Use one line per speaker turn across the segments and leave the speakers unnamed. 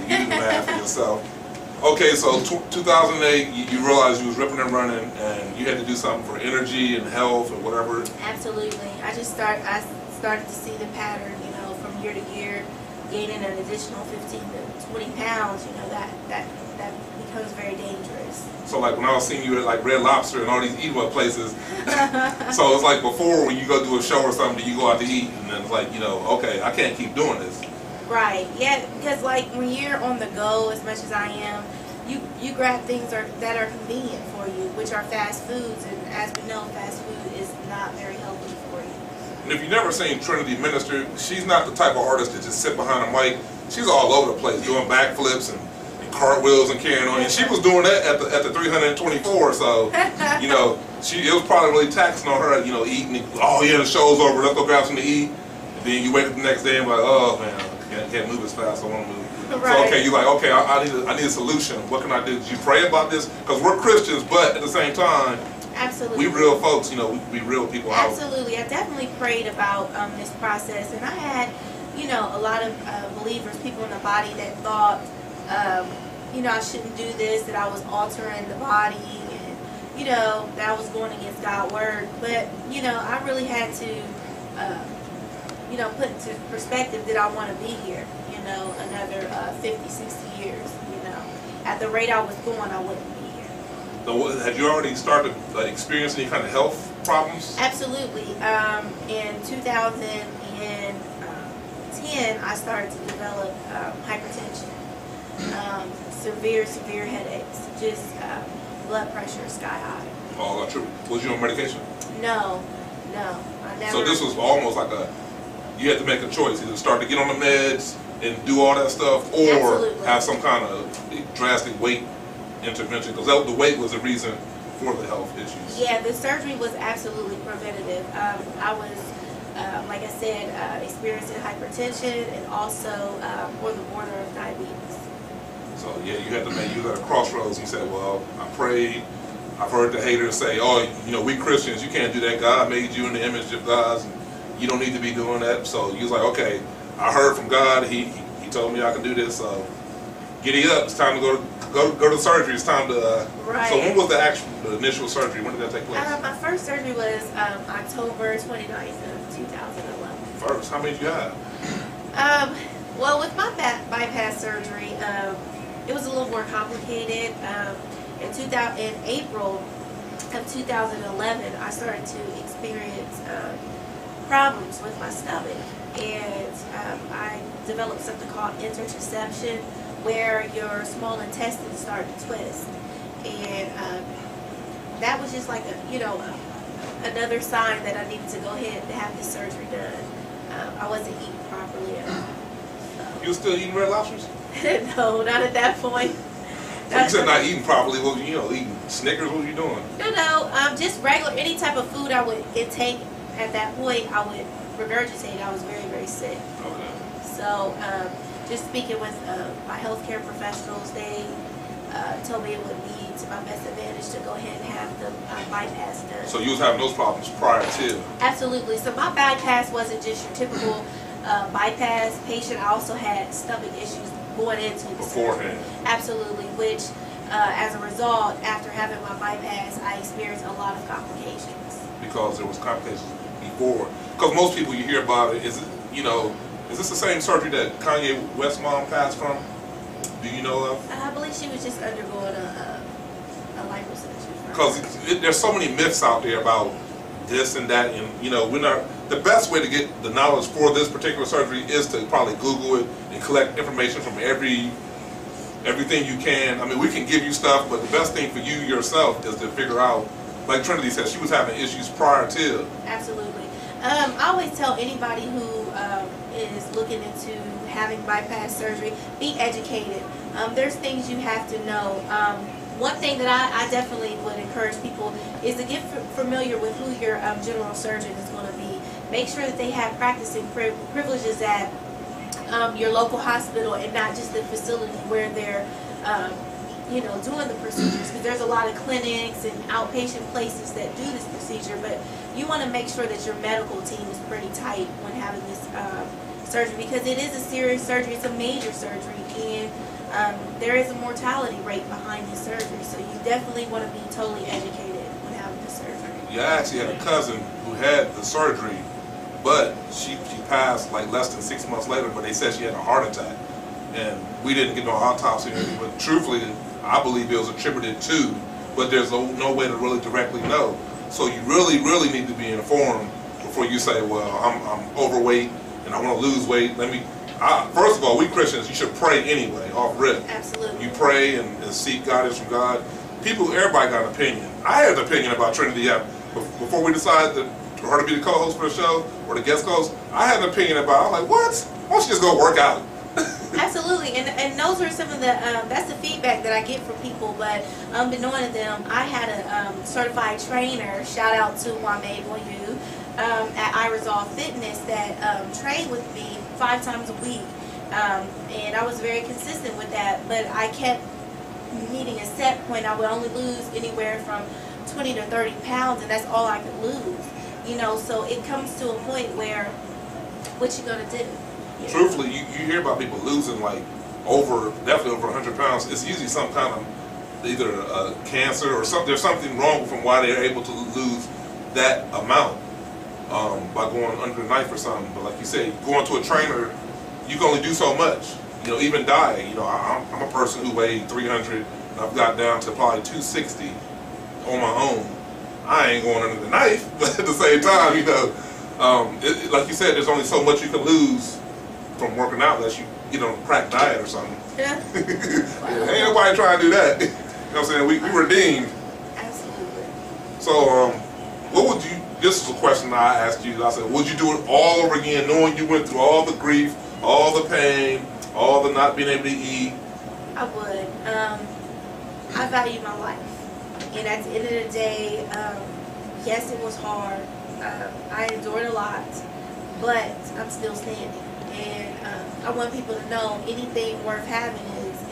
you do the math for yourself. Okay, so 2008, you realized you was ripping and running, and you had to do something for energy and health and whatever.
Absolutely. I started to see the pattern, from year to year, gaining an additional 15 to 20 pounds. That becomes very dangerous.
So like when I was seeing you at like Red Lobster and all these eat well places, so it's like before when you go do a show or something, you go out to eat, and then it's like, okay, I can't keep doing this.
Right, yeah, because like when you're on the go as much as I am, you grab things that are convenient for you, which are fast foods, and as we know, fast food is not very healthy for you.
And if you've never seen Trinity minister, she's not the type of artist that just sit behind a mic. She's all over the place doing backflips and cartwheels and carrying on. And she was doing that at the 324, so, it was probably really taxing on her, eating, oh yeah, the show's over, let's go grab something to eat. And then you wake up the next day and be like, oh man, I can't move as fast as I want to move.
Right.
So okay, you're like, okay, I need a solution. What can I do? Did you pray about this? Because we're Christians, but at the same time,
absolutely,
we real folks, we real people.
Absolutely, I definitely prayed about this process, and I had, a lot of believers, people in the body that thought, I shouldn't do this, that I was altering the body, and that I was going against God's word. But I really had to, put into perspective that I want to be here. Another 50, 60 years. At the rate I was going, I wouldn't be here.
So, had you already started experiencing any kind of health problems?
Absolutely. In 2010, I started to develop hypertension, severe headaches, just blood pressure sky high.
Oh, that's true. Was you on medication?
No, I never.
So this was almost like you had to make a choice, either start to get on the meds and do all that stuff, or
absolutely,
have some kind of drastic weight intervention, because the weight was the reason for the health issues.
Yeah, the surgery was absolutely preventative. I was, like I said, experiencing hypertension and also on the border of diabetes.
So yeah, you had to make, you was at a crossroads. You said, well, I prayed. I've heard the haters say, oh, we Christians, you can't do that. God made you in the image of God, and you don't need to be doing that. So you was like, okay, I heard from God. He told me I can do this. So giddy up. It's time to go to surgery. It's time to.
Right.
So when was the initial surgery? When did that take place?
My first surgery was October 29th of 2011.
First, how many did you have?
Well, with my bypass surgery, it was a little more complicated. In April of 2011, I started to experience problems with my stomach, and I developed something called interception, where your small intestines start to twist, and that was just like another sign that I needed to go ahead and have this surgery done. I wasn't eating properly at all. So.
You were still eating Red Lobsters?
No, not at that point.
So you said not eating properly. What was eating Snickers? What were you doing?
No, just regular, any type of food I would intake at that point, I would regurgitate. I was very, very sick.
Okay.
So, just speaking with my healthcare professionals, they told me it would be to my best advantage to go ahead and have the bypass done.
So you was having those problems prior to?
Absolutely. So my bypass wasn't just your typical bypass patient. I also had stomach issues going into the
beforehand.
Surgery. Absolutely, which as a result, after having my bypass, I experienced a lot of complications.
Because there was complications before. Because most people you hear about it, is this the same surgery that Kanye West's mom passed from? Do you know of?
I believe she was just undergoing a liposuction.
Because there's so many myths out there about this and that, and we're not. The best way to get the knowledge for this particular surgery is to probably Google it and collect information from everything you can. I mean, we can give you stuff, but the best thing for you yourself is to figure out. Like Trinity said, she was having issues prior to.
Absolutely. I always tell anybody who is looking into having bypass surgery, be educated. There's things you have to know. One thing that I definitely would encourage people is to get familiar with who your general surgeon is going to be. Make sure that they have practicing privileges at your local hospital and not just the facility where they're doing the procedures, because there's a lot of clinics and outpatient places that do this procedure, but you want to make sure that your medical team is pretty tight when having this surgery, because it is a serious surgery. It's a major surgery, and there is a mortality rate behind this surgery. So you definitely want to be totally educated when having the surgery.
Yeah, I actually had a cousin who had the surgery, but she passed like less than 6 months later, but they said she had a heart attack. And we didn't get no autopsy or anything, but truthfully, I believe it was attributed to, but there's no way to really directly know. So you really, really need to be informed before you say, well, I'm overweight and I want to lose weight. First of all, we Christians, you should pray anyway, off rip.
Absolutely.
You pray and seek guidance from God. Everybody got an opinion. I had an opinion about Trinity. Before we decided for her to be the co-host for the show, or the guest host, I had an opinion about it. I was like, what? Why don't you just go work out?
Absolutely, and those are some of the, that's the feedback that I get from people, but unbeknown to them, I had a certified trainer, shout out to Wame Boyu, at iResolve Fitness, that trained with me 5 times a week, and I was very consistent with that, but I kept meeting a set point. I would only lose anywhere from 20 to 30 pounds, and that's all I could lose, you know. So it comes to a point where, what you gonna do?
Truthfully, you hear about people losing like definitely over 100 pounds. It's usually some kind of either cancer or something. There's something wrong with them why they're able to lose that amount by going under the knife or something. But like you said, going to a trainer, you can only do so much. You know, even diet. You know, I'm a person who weighed 300, and I've got down to probably 260 on my own. I ain't going under the knife, but at the same time, you know, like you said, there's only so much you can lose from working out unless you get on a crack diet or something.
Yeah.
Ain't nobody trying to do that. You know what I'm saying? We redeemed.
Absolutely.
So, what would you, this is a question that I asked you, I said, would you do it all over again, knowing you went through all the grief, all the pain, all the not being able to eat?
I would. I value my life. And at the end of the day, yes, it was hard. I endured a lot, but I'm still standing. And I want people to know anything worth having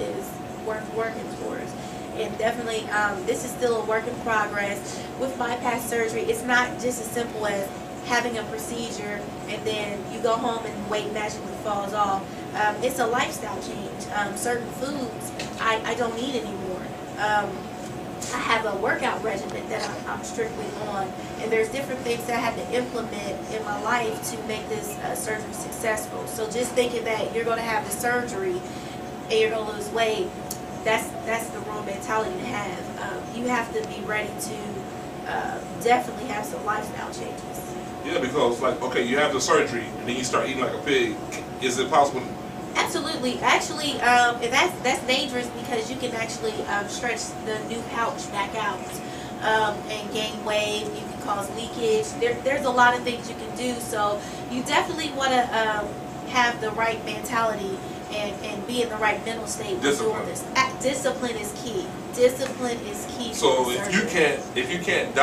is worth working towards. And definitely, this is still a work in progress. With bypass surgery, it's not just as simple as having a procedure and then you go home and weight magically falls off. It's a lifestyle change. Certain foods I don't eat anymore. I have a workout regimen that I'm strictly on, and there's different things that I had to implement in my life to make this surgery successful. So just thinking that you're going to have the surgery and you're going to lose weight, that's the wrong mentality to have. You have to be ready to definitely have some lifestyle changes.
Yeah, because like, okay, you have the surgery and then you start eating like a pig. Is it possible?
Absolutely. Actually, that's dangerous because you can actually stretch the new pouch back out and gain weight. You can cause leakage. There's a lot of things you can do. So you definitely want to have the right mentality and be in the right mental state when doing this. Discipline is key. Discipline is key.
So if you can't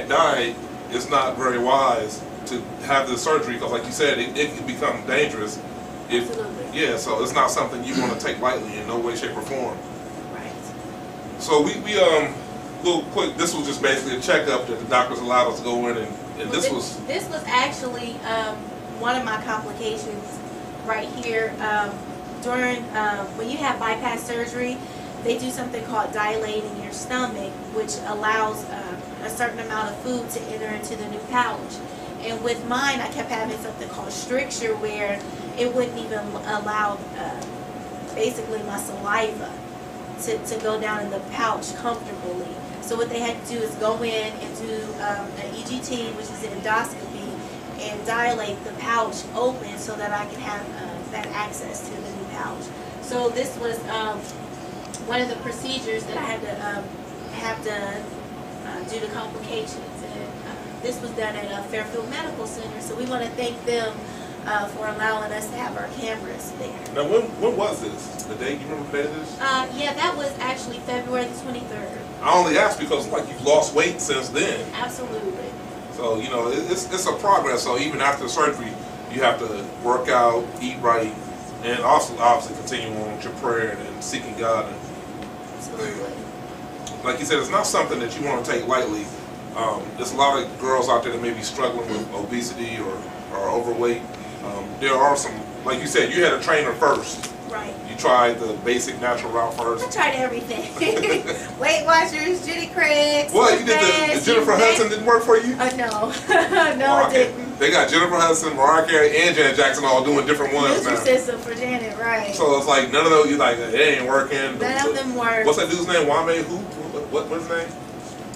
diet, it's not very wise to have the surgery because, like you said, it can become dangerous.
Absolutely.
Yeah, so it's not something you want to take lightly in no way, shape, or form.
Right.
So we little quick. This was just basically a checkup that the doctors allowed us to go in, and
Well,
this was
actually one of my complications right here. During when you have bypass surgery, they do something called dilating your stomach, which allows a certain amount of food to enter into the new pouch. And with mine, I kept having something called stricture, where it wouldn't even allow basically my saliva to go down in the pouch comfortably. So what they had to do is go in and do an EGT, which is an endoscopy, and dilate the pouch open so that I can have that access to the new pouch. So this was one of the procedures that I had to have done due to complications. This was done at Fairfield Medical Center, so we want to thank them for allowing us to have our cameras there.
Now, when was this? The date? You remember the date of this?
Yeah, that was actually February the 23rd.
I only asked because like you've lost weight since then.
Absolutely.
So you know it's a progress. So even after the surgery, you have to work out, eat right, and also obviously continue on with your prayer and seeking God.
Absolutely.
Like you said, it's not something that you want to take lightly. There's a lot of girls out there that may be struggling with obesity or overweight. There are some, like you said, you had a trainer first.
Right.
You tried the basic natural route first.
I tried everything. Weight Watchers, Judy Craig.
What, you did the Jennifer Hudson didn't work for you?
No. No, it didn't.
They got Jennifer Hudson, Mariah Carey, and Janet Jackson all doing different ones now.
System for Janet, right.
So it's like, none of those, you like, it ain't working.
None of them work.
What's that dude's name? Wame? Who? What's his name?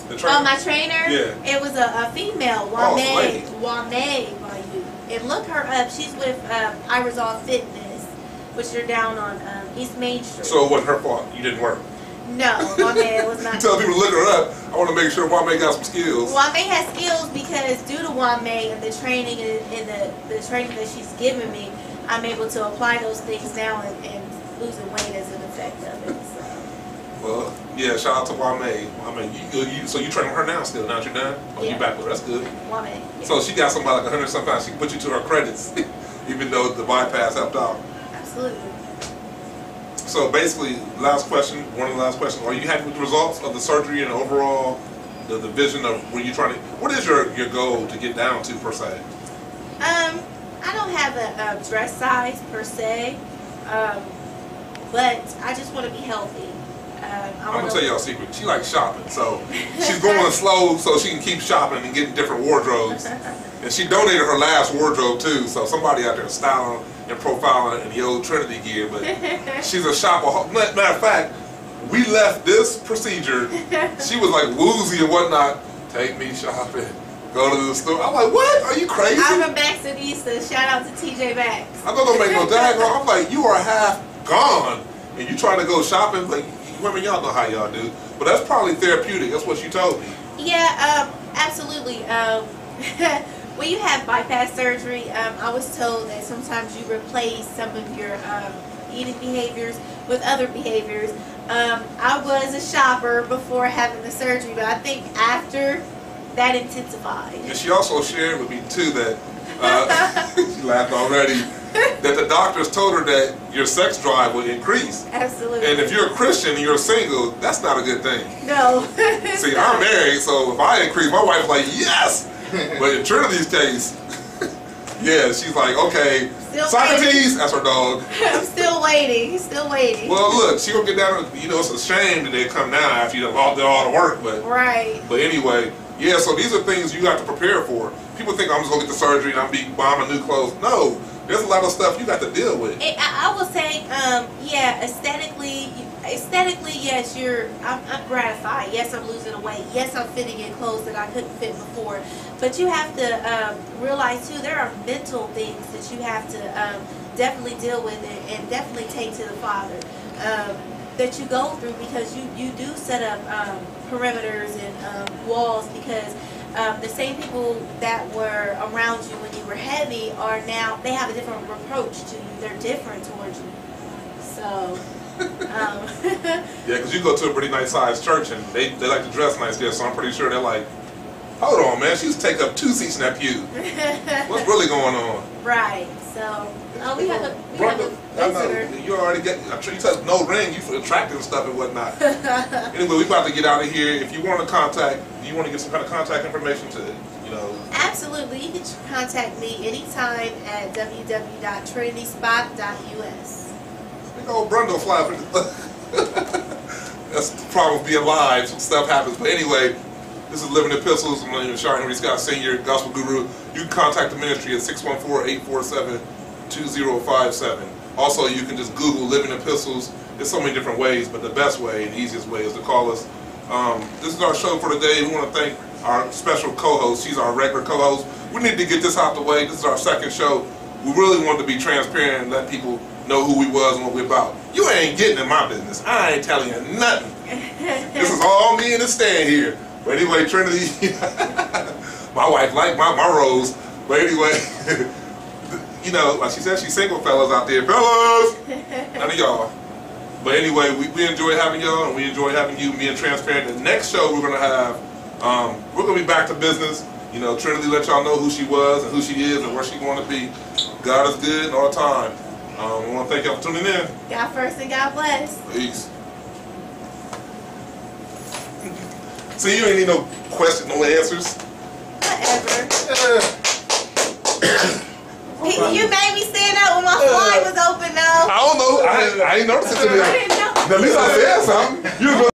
The trainer?
Oh, my trainer?
Yeah.
It was a female, Wame by you. And look her up. She's with Irizal Fitness, which are down on East Main Street.
So it wasn't her fault. You didn't work.
No, Wame was not.
You tell people to look her up. I want to make sure Wame got some skills.
Wame has skills because due to Wame and the training and the training that she's given me, I'm able to apply those things now and losing weight as an effect of it. So.
Well, yeah, shout out to Wame. So you train with her now still? Now you're done? Oh,
Yeah.
You back with her. That's good.
Wame. Yeah.
So she got somebody like 100 sometimes. She can put you to her credits, even though the bypass helped out.
Absolutely.
So basically, last question, one of the last questions. Are you happy with the results of the surgery and overall the vision of where you're trying to, what is your goal to get down to per se?
I don't have a dress size per se, but I just want to be healthy.
I'm gonna tell y'all a secret. She likes shopping, so she's going slow so she can keep shopping and getting different wardrobes. And she donated her last wardrobe too, so somebody out there styling and profiling in the old Trinity gear. But she's a shopper. Matter of fact, we left this procedure. She was like woozy and whatnot. Take me shopping. Go to the store. I'm like, what? Are you crazy?
I'm from Maxxinista. Shout out to TJ Maxx.
I don't make no daggone. I'm like, you are half gone, and you trying to go shopping? Like, women, y'all know how y'all do. But that's probably therapeutic. That's what she told me.
Yeah, absolutely. When you have bypass surgery, I was told that sometimes you replace some of your eating behaviors with other behaviors. I was a shopper before having the surgery, but I think after that intensified.
And she also shared with me too that she laughed already. That the doctors told her that your sex drive would increase.
Absolutely.
And if you're a Christian and you're single, that's not a good thing.
No.
See, I'm married, so if I increase, my wife's like, yes! But in Trinity's case, yeah, she's like, okay,
Still
Socrates,
waiting.
that's her dog.
I'm still waiting. Still waiting.
Well, look, she will get down, you know, it's a shame that they come now after you did all the work, but
right.
But anyway, yeah, so these are things you have to prepare for. People think I'm just going to get the surgery and I'm buying new clothes. No. There's a lot of stuff you got to deal with.
I will say, yeah, aesthetically, yes, I'm gratified. Yes, I'm losing weight. Yes, I'm fitting in clothes that I couldn't fit before. But you have to realize too, there are mental things that you have to definitely deal with and definitely take to the Father that you go through, because you do set up perimeters and walls, because the same people that were around you when you were heavy are now, they have a different approach to you. They're different towards you. So,
yeah, because you go to a pretty nice sized church and they like to dress nice there, so I'm pretty sure they're like, hold on, man, she used to take up 2 seats in that pew. What's really going on?
Right. So, we have a visitor.
You already got, I'm sure you said no ring, you for attractive and stuff and whatnot. Anyway, we about to get out of here. If you want to contact, you want to get some kind of contact information to, you know. Absolutely.
You can contact me anytime at www.trinityspot.us.
Big old Brundo fly. That's the problem with being live. Stuff happens. But anyway, this is Living Epistles. My name is Sean Henry Scott, Senior Gospel Guru. You can contact the ministry at 614-847-2057. Also, you can just Google Living Epistles. There's so many different ways, but the best way and easiest way is to call us. This is our show for today. We want to thank our special co-host. She's our regular co-host. We need to get this out the way. This is our second show. We really wanted to be transparent and let people know who we was and what we're about. You ain't getting in my business. I ain't telling you nothing. This is all me and the stand here. But anyway, Trinity, my wife liked my rose. But anyway, you know, like she said, she's single, fellas out there. Fellas! None of y'all. But anyway, we enjoy having y'all, and we enjoy having you being transparent. The next show we're going to have, we're going to be back to business. You know, Trinity let y'all know who she was and who she is and where she's going to be. God is good all the time. I want to thank y'all for tuning in.
God first and God bless.
Peace. See, you ain't need no question, no answers.
Whatever. You made me stand up when my flight was open though.
I don't know. I ain't noticed it
I
today.
didn't know.
At least I said something. You was